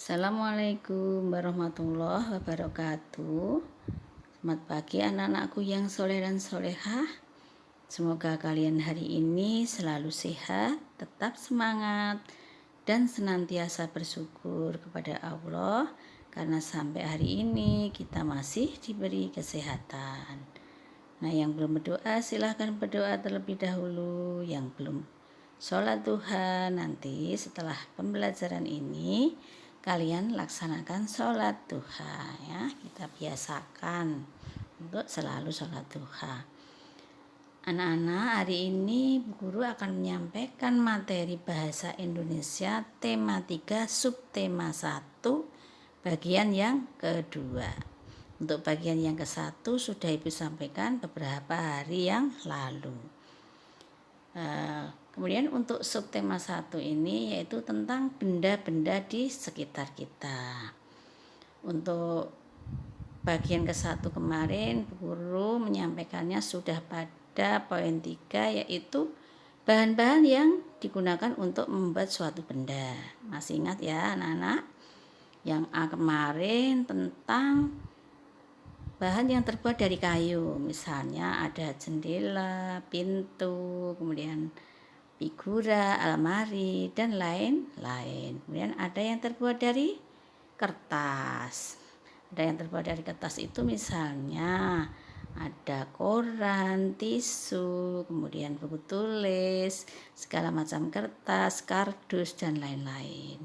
Assalamualaikum warahmatullahi wabarakatuh. Selamat pagi anak-anakku yang soleh dan solehah. Semoga kalian hari ini selalu sehat, tetap semangat, dan senantiasa bersyukur kepada Allah karena sampai hari ini kita masih diberi kesehatan. Nah, yang belum berdoa silahkan berdoa terlebih dahulu. Yang belum sholat duha, nanti setelah pembelajaran ini kalian laksanakan sholat duha ya. Kita biasakan untuk selalu sholat duha. Anak-anak, hari ini guru akan menyampaikan materi bahasa Indonesia tema 3 subtema 1 bagian yang kedua. Untuk bagian yang ke-1 sudah Ibu sampaikan beberapa hari yang lalu. Kemudian untuk subtema 1 ini yaitu tentang benda-benda di sekitar kita. Untuk bagian ke-1 kemarin guru menyampaikannya sudah pada poin 3, yaitu bahan-bahan yang digunakan untuk membuat suatu benda. Masih ingat ya anak-anak? Yang kemarin tentang bahan yang terbuat dari kayu, misalnya ada jendela, pintu, kemudian figura, almari, dan lain-lain. Kemudian ada yang terbuat dari kertas. Ada yang terbuat dari kertas itu misalnya ada koran, tisu, kemudian buku tulis, segala macam kertas, kardus, dan lain-lain.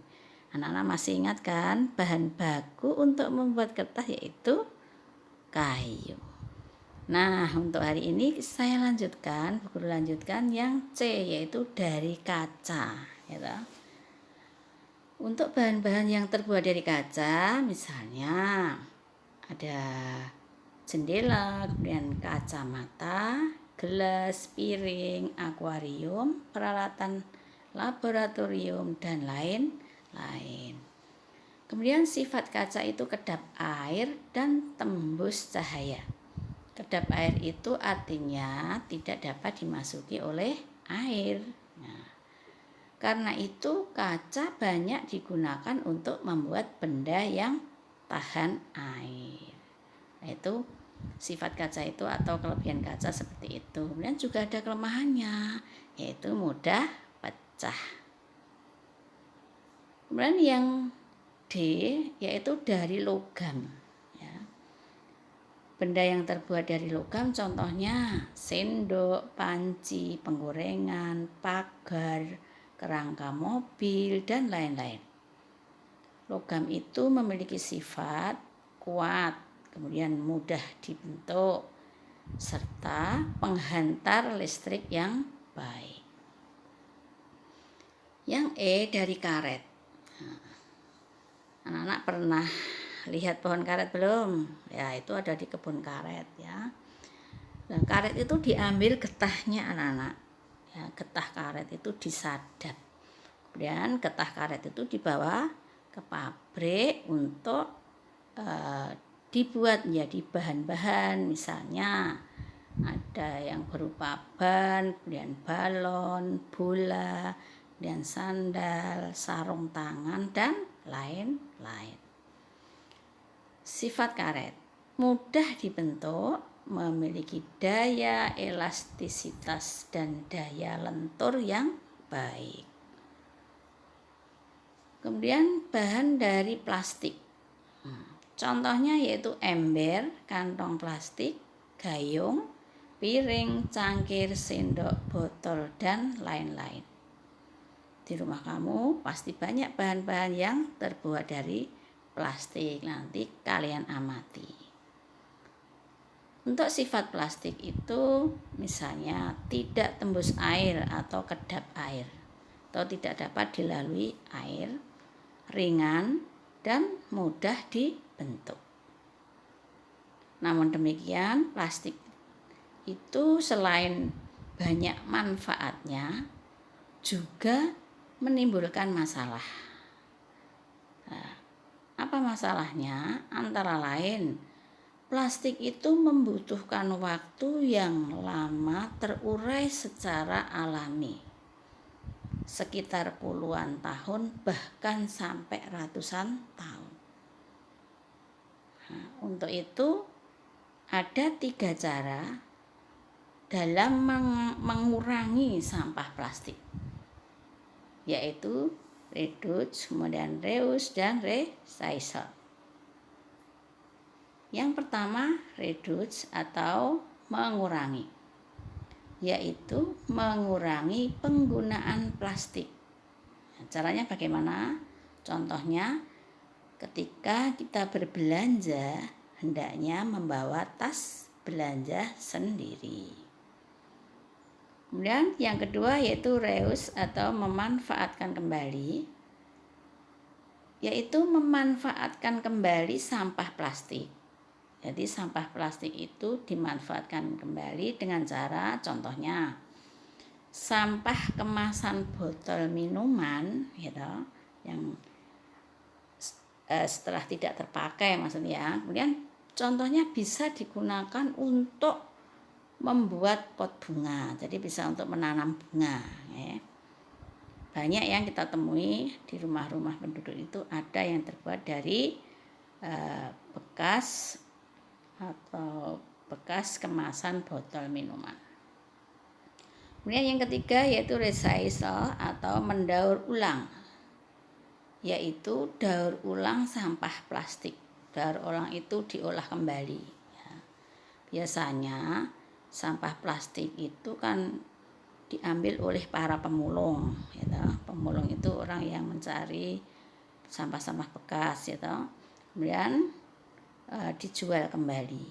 Anak-anak masih ingat kan bahan baku untuk membuat kertas yaitu kayu. Nah, untuk hari ini saya lanjutkan, guru lanjutkan yang C, yaitu dari kaca. Gitu. Untuk bahan-bahan yang terbuat dari kaca, misalnya ada jendela, kemudian kacamata, gelas, piring, akuarium, peralatan laboratorium, dan lain-lain. Kemudian sifat kaca itu kedap air dan tembus cahaya. Kedap air itu artinya tidak dapat dimasuki oleh air. Nah, karena itu kaca banyak digunakan untuk membuat benda yang tahan air. Itu sifat kaca itu atau kelebihan kaca seperti itu. Kemudian juga ada kelemahannya, yaitu mudah pecah. Kemudian yang D, yaitu dari logam. Benda yang terbuat dari logam contohnya sendok, panci, penggorengan, pagar, kerangka mobil, dan lain-lain. Logam itu memiliki sifat kuat, kemudian mudah dibentuk, serta penghantar listrik yang baik. Yang E dari karet. Anak-anak pernah lihat pohon karet belum? Ya, itu ada di kebun karet ya. Nah, karet itu diambil getahnya anak-anak. Ya, getah karet itu disadap. Kemudian getah karet itu dibawa ke pabrik untuk dibuat menjadi bahan-bahan. Misalnya ada yang berupa ban, kemudian balon, bola, kemudian sandal, sarung tangan, dan lain-lain. Sifat karet mudah dibentuk, memiliki daya elastisitas dan daya lentur yang baik. Kemudian bahan dari plastik. Contohnya yaitu ember, kantong plastik, gayung, piring, cangkir, sendok, botol, dan lain-lain. Di rumah kamu pasti banyak bahan-bahan yang terbuat dari plastik, nanti kalian amati. Untuk sifat plastik itu misalnya tidak tembus air atau kedap air, atau tidak dapat dilalui air, ringan, dan mudah dibentuk. Namun demikian, plastik itu selain banyak manfaatnya juga menimbulkan masalah. Apa masalahnya? Antara lain, plastik itu membutuhkan waktu yang lama terurai secara alami. sekitar puluhan tahun, bahkan sampai ratusan tahun. Nah, untuk itu ada 3 cara dalam mengurangi sampah plastik, yaitu reduce, kemudian reuse, dan recycle. Yang pertama, reduce atau mengurangi, yaitu mengurangi penggunaan plastik. Caranya bagaimana? Contohnya, ketika kita berbelanja, hendaknya membawa tas belanja sendiri. Kemudian yang kedua yaitu reuse atau memanfaatkan kembali, yaitu memanfaatkan kembali sampah plastik. Jadi sampah plastik itu dimanfaatkan kembali dengan cara, contohnya sampah kemasan botol minuman gitu, yang setelah tidak terpakai maksudnya, kemudian contohnya bisa digunakan untuk membuat pot bunga, jadi bisa untuk menanam bunga ya. Banyak yang kita temui di rumah-rumah penduduk itu ada yang terbuat dari bekas atau bekas kemasan botol minuman. Kemudian yang ketiga yaitu recycle atau mendaur ulang, yaitu daur ulang sampah plastik. Daur ulang itu diolah kembali ya. Biasanya sampah plastik itu kan diambil oleh para pemulung gitu. Pemulung itu orang yang mencari sampah-sampah bekas gitu. Kemudian dijual kembali.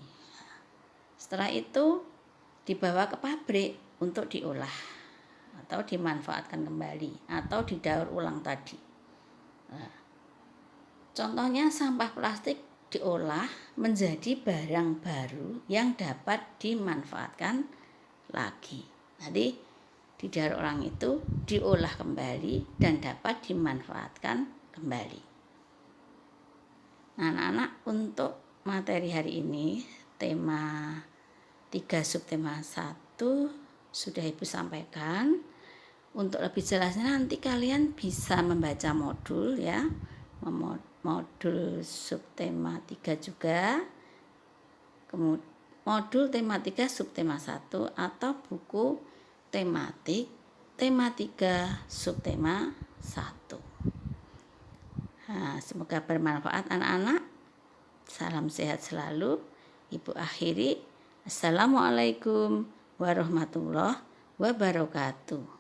Setelah itu dibawa ke pabrik untuk diolah atau dimanfaatkan kembali atau didaur ulang tadi. Contohnya sampah plastik diolah menjadi barang baru yang dapat dimanfaatkan lagi. Jadi didaur ulang itu diolah kembali dan dapat dimanfaatkan kembali. Nah, anak-anak, untuk materi hari ini tema 3 subtema 1 sudah Ibu sampaikan. Untuk lebih jelasnya nanti kalian bisa membaca modul ya, modul subtema 3 juga, kemudian modul tema 3 subtema 1 atau buku tematik tema 3 subtema 1. Nah, semoga bermanfaat anak-anak. Salam sehat selalu. Ibu akhiri. Assalamualaikum warahmatullahi wabarakatuh.